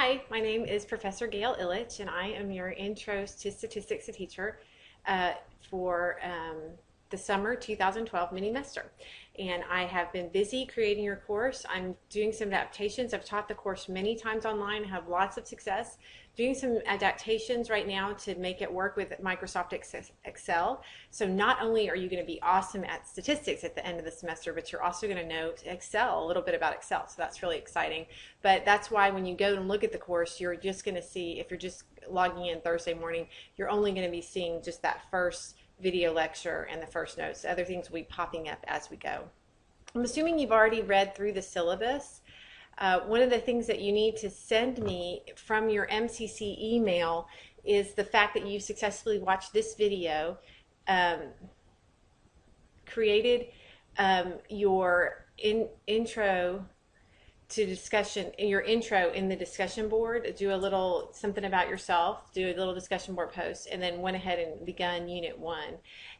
Hi, my name is Professor Gail Illich, and I am your Intro to Statistics teacher for the summer 2012 mini-mester. And I have been busy creating your course. I'm doing some adaptations. I've taught the course many times online, have lots of success. Doing some adaptations right now to make it work with Microsoft Excel. So not only are you going to be awesome at statistics at the end of the semester, but you're also going to know Excel, a little bit about Excel. So that's really exciting. But that's why when you go and look at the course, you're just going to see, if you're just logging in Thursday morning, you're only going to be seeing just that first video lecture and the first notes. The other things will be popping up as we go. I'm assuming you've already read through the syllabus. One of the things that you need to send me from your MCC email is the fact that you successfully watched this video, created your intro to discussion, your intro in the discussion board, do a little something about yourself, do a little discussion board post, and then went ahead and begun Unit 1.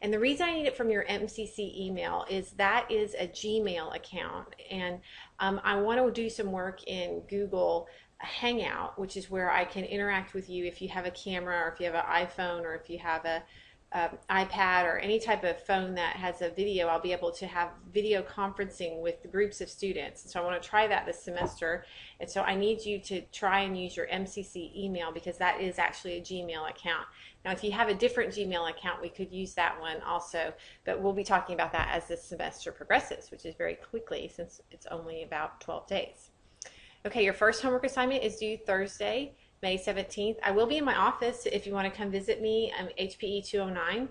And the reason I need it from your MCC email is that is a Gmail account, and I want to do some work in Google Hangout, which is where I can interact with you if you have a camera, or if you have an iPhone, or if you have a iPad or any type of phone that has a video. I'll be able to have video conferencing with groups of students. So I want to try that this semester, and so I need you to try and use your MCC email, because that is actually a Gmail account. Now if you have a different Gmail account, we could use that one also, but we'll be talking about that as this semester progresses, which is very quickly since it's only about 12 days. Okay, your first homework assignment is due Thursday, May 17th. I will be in my office if you want to come visit me. I'm HPE 209.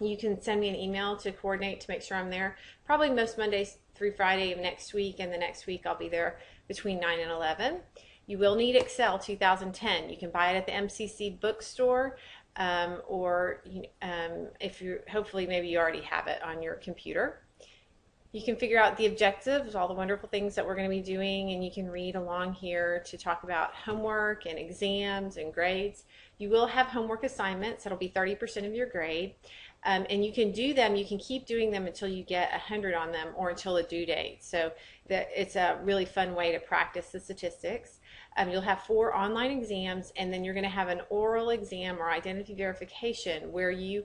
You can send me an email to coordinate to make sure I'm there. Probably most Mondays through Friday of next week, and the next week I'll be there between 9 and 11. You will need Excel 2010. You can buy it at the MCC bookstore, or if you're, hopefully maybe you already have it on your computer. You can figure out the objectives, all the wonderful things that we're going to be doing, and you can read along here to talk about homework and exams and grades. You will have homework assignments. That'll be 30% of your grade. And you can do them, you can keep doing them until you get 100 on them, or until a due date. So it's a really fun way to practice the statistics. You'll have 4 online exams, and then you're going to have an oral exam or identity verification where you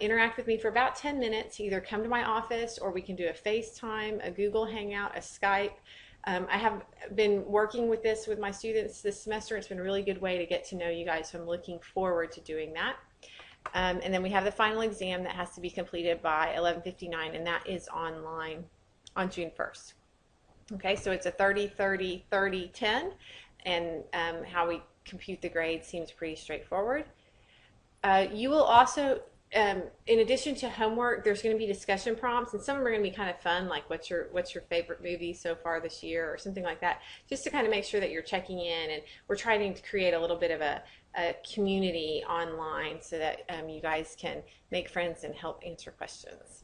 interact with me for about 10 minutes. Either come to my office, or we can do a FaceTime, a Google Hangout, a Skype. I have been working with this with my students this semester. It's been a really good way to get to know you guys, so I'm looking forward to doing that. And then we have the final exam that has to be completed by 11:59, and that is online on June 1st. Okay, so it's a 30, 30, 30, 10, and how we compute the grade seems pretty straightforward. You will also, in addition to homework, there's going to be discussion prompts, and some of them are going to be kind of fun, like what's your favorite movie so far this year, or something like that, just to kind of make sure that you're checking in. And we're trying to create a little bit of a community online so that you guys can make friends and help answer questions.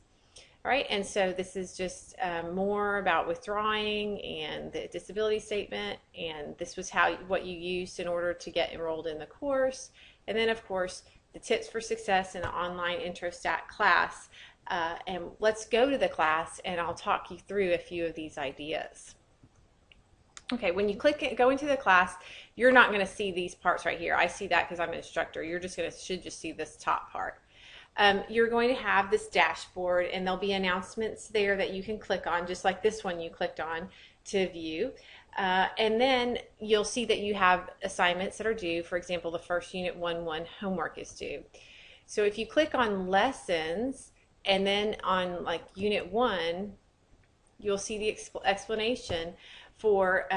All right, and so this is just more about withdrawing and the disability statement, and this was what you used in order to get enrolled in the course. And then of course the tips for success in an online intro stat class. And let's go to the class, and I'll talk you through a few of these ideas. Okay, when you go into the class, you're not going to see these parts right here. I see that because I'm an instructor. You're just should just see this top part. You're going to have this dashboard, and there'll be announcements there that you can click on, just like this one you clicked on to view. And then you'll see that you have assignments that are due. For example, the first Unit 1.1 homework is due. So if you click on lessons, and then on like Unit 1, you'll see the explanation for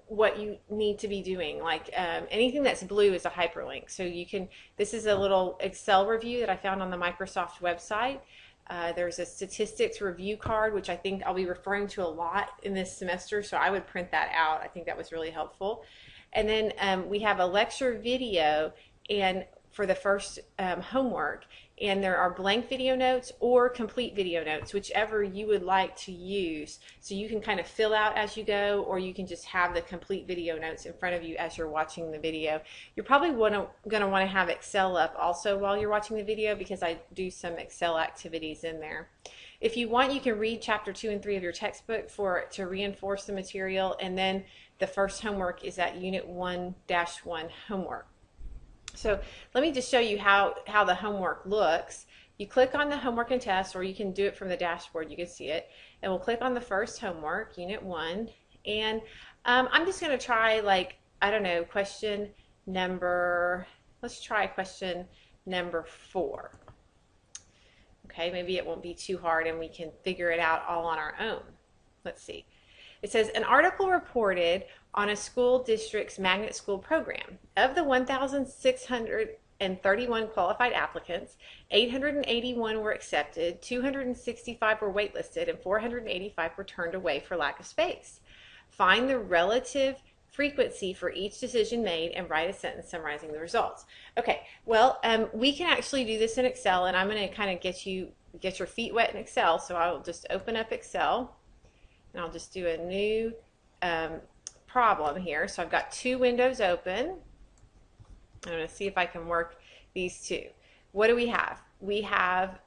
what you need to be doing. Like anything that's blue is a hyperlink. So you can, this is a little Excel review that I found on the Microsoft website. There's a statistics review card, which I think I'll be referring to a lot in this semester, so I would print that out. I think that was really helpful. And then we have a lecture video and for the first homework, and there are blank video notes or complete video notes, whichever you would like to use. So you can kind of fill out as you go, or you can just have the complete video notes in front of you as you're watching the video. You're probably going to want to have Excel up also while you're watching the video, because I do some Excel activities in there. If you want, you can read chapter 2 and 3 of your textbook to reinforce the material, and then The first homework is that Unit 1-1 homework. So let me just show you how the homework looks. You click on the homework and test, or you can do it from the dashboard. You can see it. And we'll click on the first homework, Unit 1. And I'm just going to try, like, I don't know, question number, let's try question number 4. Okay, maybe it won't be too hard and we can figure it out all on our own. Let's see. It says, an article reported on a school district's magnet school program. Of the 1,631 qualified applicants, 881 were accepted, 265 were waitlisted, and 485 were turned away for lack of space. Find the relative frequency for each decision made and write a sentence summarizing the results. Okay, well, we can actually do this in Excel, and I'm going to kind of get your feet wet in Excel, so I will just open up Excel, and I'll just do a new problem here. So I've got 2 windows open. I'm going to see if I can work these 2. What do we have? We have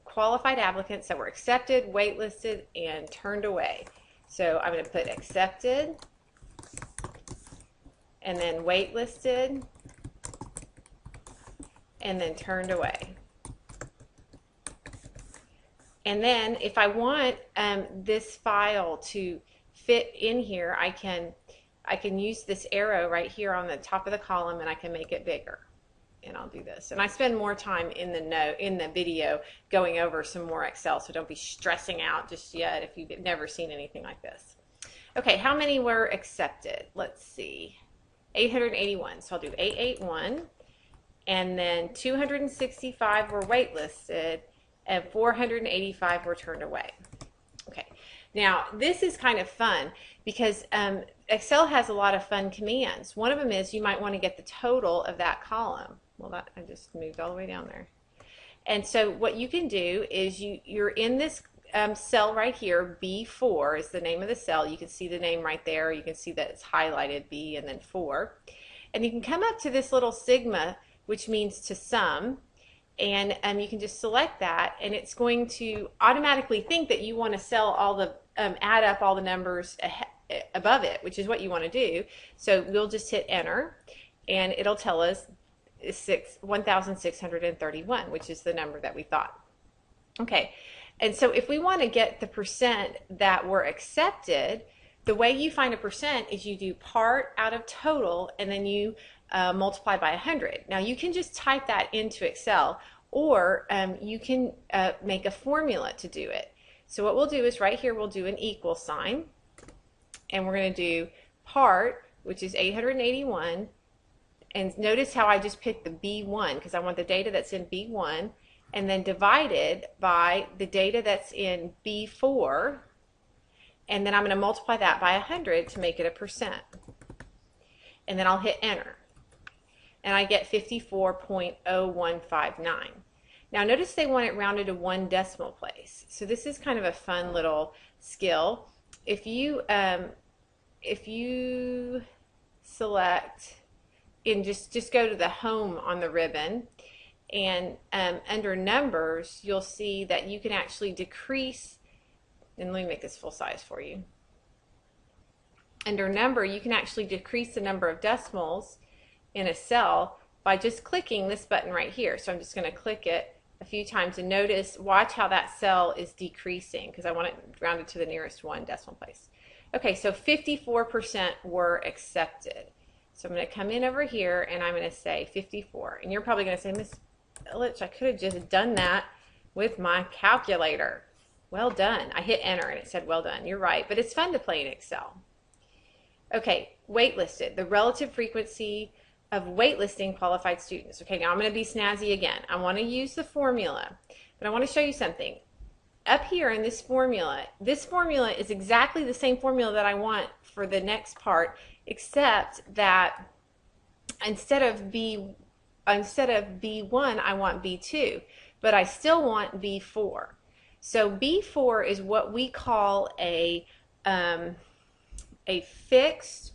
qualified applicants that were accepted, waitlisted, and turned away. So I'm going to put accepted, and then waitlisted, and then turned away. And then if I want this file to fit in here, I can use this arrow right here on the top of the column, and I can make it bigger. And I'll do this. And I spend more time in the video going over some more Excel, so don't be stressing out just yet if you've never seen anything like this. Okay, how many were accepted? Let's see. 881. So I'll do 881. And then 265 were waitlisted, and 485 were turned away. Okay, now this is kind of fun because Excel has a lot of fun commands. One of them is you might want to get the total of that column. Well, I just moved all the way down there. And so what you can do is you're in this cell right here, B4 is the name of the cell. You can see the name right there. You can see that it's highlighted B and then 4. And you can come up to this little sigma, which means to sum, and you can just select that, and it's going to automatically think that you want to sell all the add up all the numbers above it, which is what you want to do. So we'll just hit enter, and it'll tell us 1,631, which is the number that we thought. Okay, and so if we want to get the percent that were accepted, the way you find a percent is you do part out of total, and then you multiply by 100. Now you can just type that into Excel, or you can make a formula to do it. So what we'll do is right here we'll do an equal sign, and we're going to do part, which is 881, and notice how I just picked the B1 because I want the data that's in B1, and then divided by the data that's in B4, and then I'm going to multiply that by 100 to make it a percent, and then I'll hit enter, and I get 54.0159. Now notice they want it rounded to 1 decimal place, so this is kind of a fun little skill. If you select and just go to the home on the ribbon, and under numbers you'll see that you can actually decrease, and let me make this full size for you. Under number you can actually decrease the number of decimals in a cell by just clicking this button right here. So I'm just going to click it a few times, and watch how that cell is decreasing because I want it rounded to the nearest 1 decimal place. Okay, so 54% were accepted. So I'm going to come in over here and I'm going to say 54. And you're probably going to say, Miss Illich, I could have just done that with my calculator. Well done. I hit enter and it said well done. You're right, but it's fun to play in Excel. Okay, waitlisted, the relative frequency of waitlisting qualified students. Okay, now I'm going to be snazzy again. I want to use the formula, but I want to show you something. Up here in this formula is exactly the same formula that I want for the next part, except that instead of B1 I want B2, but I still want B4. So B4 is what we call a fixed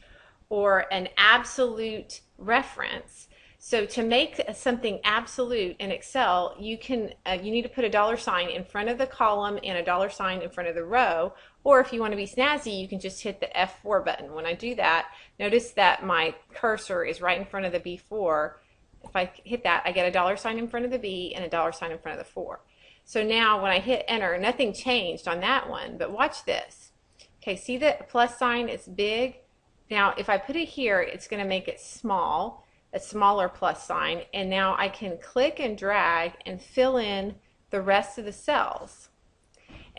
or an absolute reference. So to make something absolute in Excel, you need to put a $ in front of the column and a $ in front of the row, Or if you want to be snazzy, you can just hit the F4 button. When I do that, notice that my cursor is right in front of the B4. If I hit that, I get a $sign in front of the B and a $sign in front of the 4. So now when I hit enter, nothing changed on that one, but watch this. Okay, see the plus sign is big? Now if I put it here, it's going to make it small, a smaller plus sign, and now I can click and drag and fill in the rest of the cells.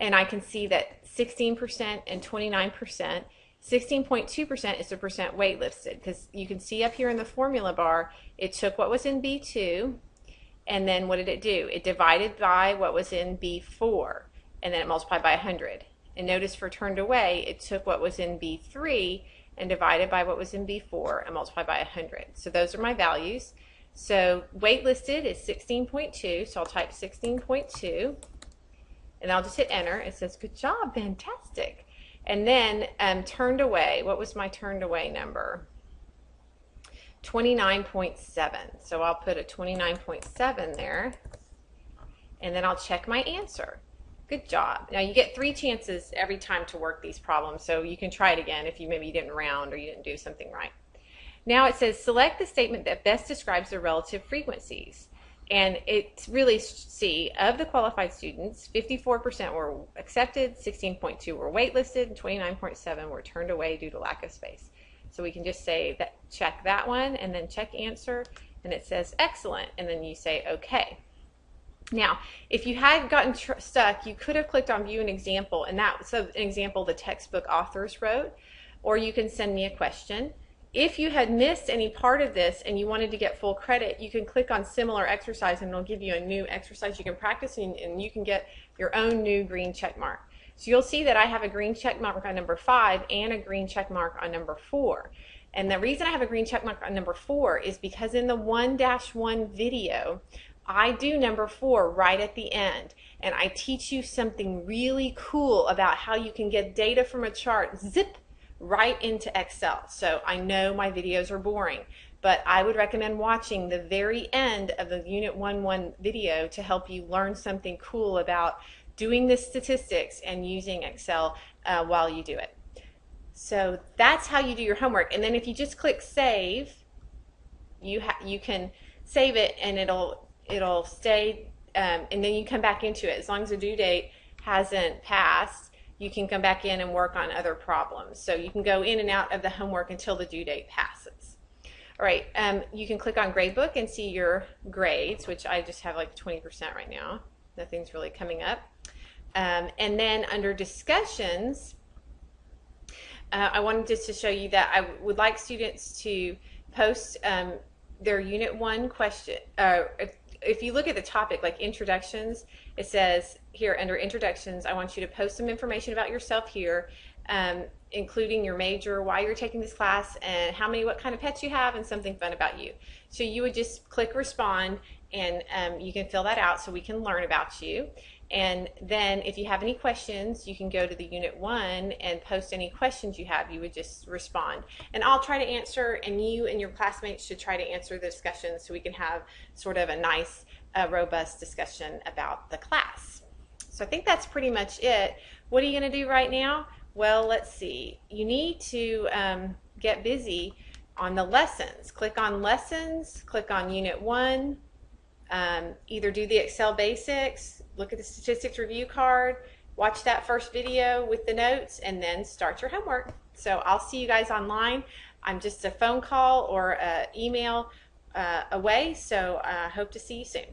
And I can see that 16% and 29%, 16.2% is the percent waitlisted, because you can see up here in the formula bar, it took what was in B2, and then what did it do? It divided by what was in B4, and then it multiplied by 100. And notice for turned away, it took what was in B3 and divided by what was in B4 and multiplied by 100. So those are my values. So waitlisted is 16.2, so I'll type 16.2, and I'll just hit enter. It says, good job, fantastic. And then turned away, what was my turned away number? 29.7. So I'll put a 29.7 there, and then I'll check my answer. Good job. Now you get 3 chances every time to work these problems, so you can try it again if you maybe didn't round or you didn't do something right. Now it says select the statement that best describes the relative frequencies. And it's really, see, of the qualified students, 54% were accepted, 16.2 were waitlisted, and 29.7 were turned away due to lack of space. So we can just say that, check that one, and then check answer, and it says excellent, and then you say okay. Now, if you had gotten stuck, you could have clicked on view an example, and that's an example the textbook authors wrote, or you can send me a question. If you had missed any part of this and you wanted to get full credit, you can click on similar exercise and it'll give you a new exercise you can practice, and you can get your own new green check mark. So you'll see that I have a green check mark on number 5 and a green check mark on number 4. And the reason I have a green check mark on number 4 is because in the 1-1 video, I do number 4 right at the end, and I teach you something really cool about how you can get data from a chart, zip, right into Excel. So I know my videos are boring, but I would recommend watching the very end of the Unit 1-1 video to help you learn something cool about doing the statistics and using Excel while you do it. So that's how you do your homework. And then if you just click save, you can save it and it'll stay, and then you come back into it. As long as the due date hasn't passed, you can come back in and work on other problems. So you can go in and out of the homework until the due date passes. All right, you can click on Gradebook and see your grades, which I just have like 20% right now. Nothing's really coming up. And then under discussions, I wanted just to show you that I would like students to post their Unit 1 question. If you look at the topic, like introductions, it says here under introductions, I want you to post some information about yourself here, including your major, why you're taking this class, and what kind of pets you have, and something fun about you. So you would just click respond, and you can fill that out so we can learn about you. And then if you have any questions, you can go to the Unit 1 and post any questions you have. You would just respond. And I'll try to answer, and you and your classmates should try to answer the discussion so we can have sort of a nice, robust discussion about the class. So I think that's pretty much it. What are you going to do right now? Well, let's see. You need to get busy on the lessons. Click on Lessons, click on Unit 1, either do the Excel basics, look at the statistics review card, watch that first video with the notes, and then start your homework. So I'll see you guys online. I'm just a phone call or email away, so I hope to see you soon.